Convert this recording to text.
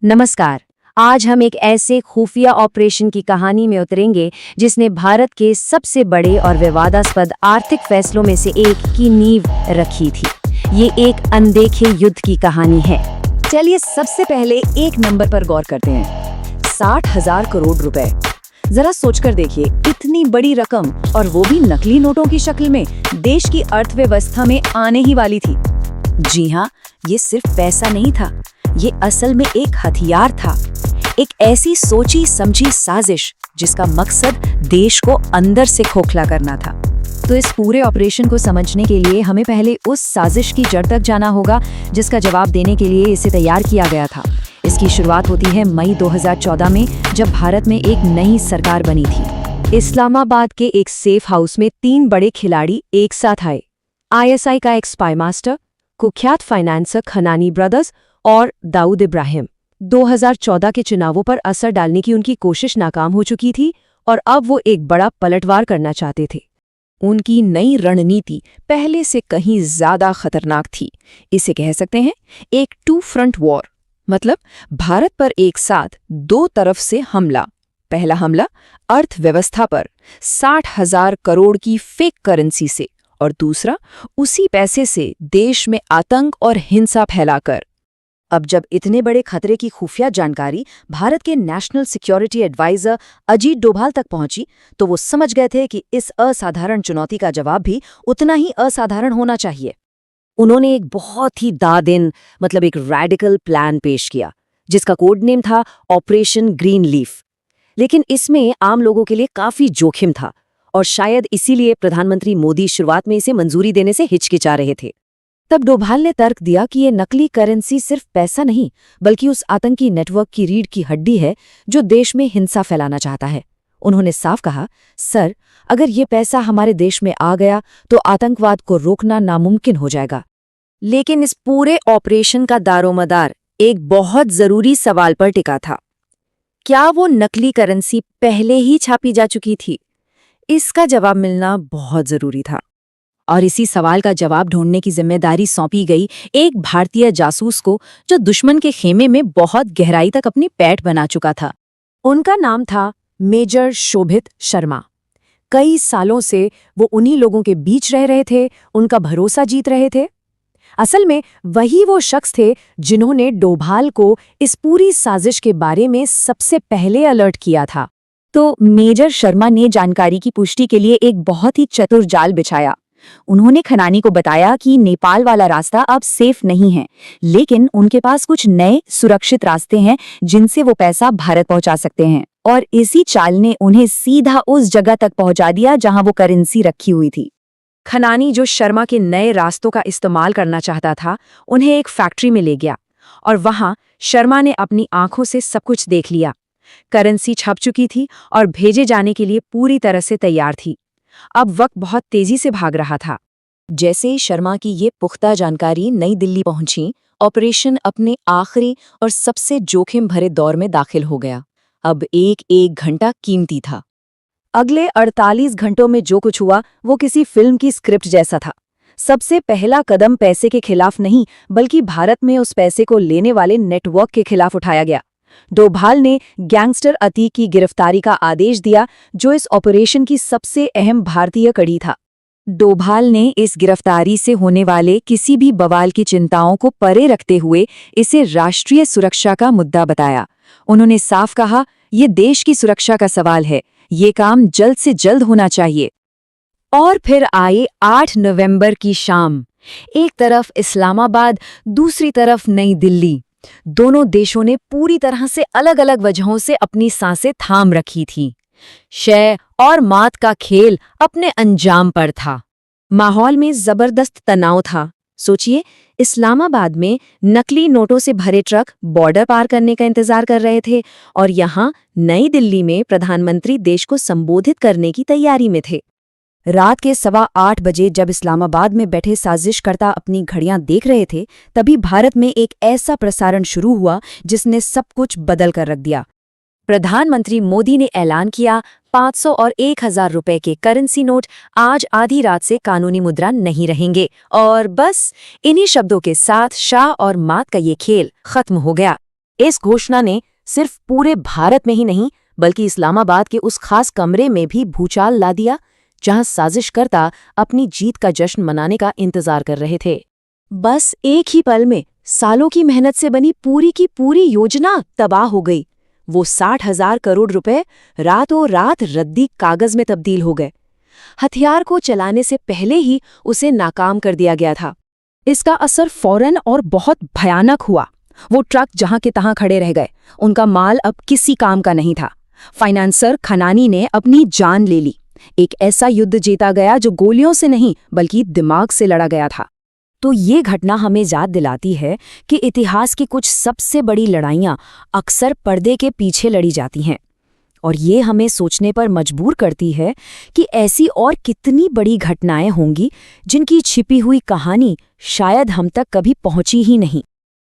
नमस्कार। आज हम एक ऐसे खुफिया ऑपरेशन की कहानी में उतरेंगे जिसने भारत के सबसे बड़े और विवादास्पद आर्थिक फैसलों में से एक की नींव रखी थी। ये एक अनदेखे युद्ध की कहानी है। चलिए सबसे पहले एक नंबर पर गौर करते हैं। 60,000 करोड़ रुपए। जरा सोचकर देखिए, इतनी बड़ी रकम और वो भी नकली नोटों की शक्ल में देश की अर्थव्यवस्था में आने ही वाली थी। जी हाँ, ये सिर्फ पैसा नहीं था, ये असल में एक हथियार था, एक ऐसी सोची समझी साजिश जिसका मकसद देश को अंदर से खोखला करना था। तो इस पूरे ऑपरेशन को समझने के लिए हमें पहले उस साजिश की जड़ तक जाना होगा जिसका जवाब देने के लिए इसे तैयार किया गया था। इसकी शुरुआत होती है मई 2014 में, जब भारत में एक नई सरकार बनी थी। इस्लामाबाद के एक सेफ हाउस में 3 बड़े खिलाड़ी एक साथ आए। ISI का एक स्पाई मास्टर, कुख्यात फाइनेंसर खनानी ब्रदर्स और दाऊद इब्राहिम। 2014 के चुनावों पर असर डालने की उनकी कोशिश नाकाम हो चुकी थी और अब वो एक बड़ा पलटवार करना चाहते थे। उनकी नई रणनीति पहले से कहीं ज्यादा खतरनाक थी। इसे कह सकते हैं एक 2 फ्रंट वॉर, मतलब भारत पर एक साथ 2 तरफ से हमला। पहला हमला अर्थव्यवस्था पर 60,000 करोड़ की फेक करेंसी से, और दूसरा उसी पैसे से देश में आतंक और हिंसा फैलाकर। अब जब इतने बड़े खतरे की खुफिया जानकारी भारत के national security adviser Ajit Doval तक पहुंची, तो वो समझ गए थे कि इस असाधारण चुनौती का जवाब भी उतना ही असाधारण होना चाहिए। उन्होंने एक बहुत ही दादेन, मतलब एक रैडिकल प्लान पेश किया, जिसका कोड नेम था ऑपरेशन ग्रीन लीफ। लेकिन इसमें आम लोगों के लिए काफी जोखिम था, और शायद इसीलिए प्रधानमंत्री मोदी शुरुआत में इसे मंजूरी देने से हिचकिचा रहे थे। तब डोभाल ने तर्क दिया कि ये नकली करेंसी सिर्फ पैसा नहीं, बल्कि उस आतंकी नेटवर्क की रीढ़ की हड्डी है जो देश में हिंसा फैलाना चाहता है। उन्होंने साफ कहा, सर, अगर ये पैसा हमारे देश में आ गया तो आतंकवाद को रोकना नामुमकिन हो जाएगा। लेकिन इस पूरे ऑपरेशन का दारोमदार एक बहुत जरूरी सवाल पर टिका था। क्या वो नकली करेंसी पहले ही छापी जा चुकी थी? इसका जवाब मिलना बहुत जरूरी था, और इसी सवाल का जवाब ढूंढने की जिम्मेदारी सौंपी गई एक भारतीय जासूस को, जो दुश्मन के खेमे में बहुत गहराई तक अपनी पैठ बना चुका था। उनका नाम था मेजर शोभित शर्मा। कई सालों से वो उन्हीं लोगों के बीच रह रहे थे, उनका भरोसा जीत रहे थे। असल में वही वो शख्स थे जिन्होंने डोभाल को इस पूरी साजिश के बारे में सबसे पहले अलर्ट किया था। तो मेजर शर्मा ने जानकारी की पुष्टि के लिए एक बहुत ही चतुर जाल बिछाया। उन्होंने खनानी को बताया कि नेपाल वाला रास्ता अब सेफ नहीं है, लेकिन उनके पास कुछ नए सुरक्षित रास्ते हैं जिनसे वो पैसा भारत पहुंचा सकते हैं। और इसी चाल ने उन्हें सीधा उस जगह तक पहुंचा दिया जहां वो करेंसी रखी हुई थी। खनानी, जो शर्मा के नए रास्तों का इस्तेमाल करना चाहता था, उन्हें एक फैक्ट्री में ले गया, और वहां शर्मा ने अपनी आंखों से सब कुछ देख लिया। करेंसी छप चुकी थी और भेजे जाने के लिए पूरी तरह से तैयार थी। अब वक्त बहुत तेजी से भाग रहा था। जैसे ही शर्मा की ये पुख्ता जानकारी नई दिल्ली पहुंची, ऑपरेशन अपने आखिरी और सबसे जोखिम भरे दौर में दाखिल हो गया। अब एक घंटा कीमती था। अगले 48 घंटों में जो कुछ हुआ वो किसी फिल्म की स्क्रिप्ट जैसा था। सबसे पहला कदम पैसे के खिलाफ नहीं, बल्कि भारत में उस पैसे को लेने वाले नेटवर्क के खिलाफ उठाया गया। डोभाल ने गैंगस्टर अतीक की गिरफ्तारी का आदेश दिया, जो इस ऑपरेशन की सबसे अहम भारतीय कड़ी था। डोभाल ने इस गिरफ्तारी से होने वाले किसी भी बवाल की चिंताओं को परे रखते हुए इसे राष्ट्रीय सुरक्षा का मुद्दा बताया। उन्होंने साफ कहा, ये देश की सुरक्षा का सवाल है, ये काम जल्द से जल्द होना चाहिए। और फिर आए 8 नवंबर की शाम। एक तरफ इस्लामाबाद, दूसरी तरफ नई दिल्ली। दोनों देशों ने पूरी तरह से अलग अलग वजहों से अपनी सांसें थाम रखी थी। शय और मात का खेल अपने अंजाम पर था। माहौल में जबरदस्त तनाव था। सोचिए, इस्लामाबाद में नकली नोटों से भरे ट्रक बॉर्डर पार करने का इंतजार कर रहे थे, और यहाँ नई दिल्ली में प्रधानमंत्री देश को संबोधित करने की तैयारी में थे। रात के 8:15 बजे जब इस्लामाबाद में बैठे साजिशकर्ता अपनी घड़ियां देख रहे थे, तभी भारत में एक ऐसा प्रसारण शुरू हुआ जिसने सब कुछ बदल कर रख दिया। प्रधानमंत्री मोदी ने ऐलान किया, 500 और 1000 रुपए के करेंसी नोट आज आधी रात से कानूनी मुद्रा नहीं रहेंगे। और बस इन्हीं शब्दों के साथ शाह और मात का ये खेल खत्म हो गया। इस घोषणा ने सिर्फ पूरे भारत में ही नहीं बल्कि इस्लामाबाद के उस खास कमरे में भी भूचाल ला दिया जहां साजिशकर्ता अपनी जीत का जश्न मनाने का इंतजार कर रहे थे। बस एक ही पल में सालों की मेहनत से बनी पूरी की पूरी योजना तबाह हो गई। वो 60,000 करोड़ रुपए रातों रात रद्दी कागज में तब्दील हो गए। हथियार को चलाने से पहले ही उसे नाकाम कर दिया गया था। इसका असर फौरन और बहुत भयानक हुआ। वो ट्रक जहां के तहां खड़े रह गए, उनका माल अब किसी काम का नहीं था। फाइनेंसर खनानी ने अपनी जान ले ली। एक ऐसा युद्ध जीता गया जो गोलियों से नहीं बल्कि दिमाग से लड़ा गया था। तो ये घटना हमें याद दिलाती है कि इतिहास की कुछ सबसे बड़ी लड़ाइयाँ अक्सर पर्दे के पीछे लड़ी जाती हैं, और ये हमें सोचने पर मजबूर करती है कि ऐसी और कितनी बड़ी घटनाएं होंगी जिनकी छिपी हुई कहानी शायद हम तक कभी पहुंची ही नहीं।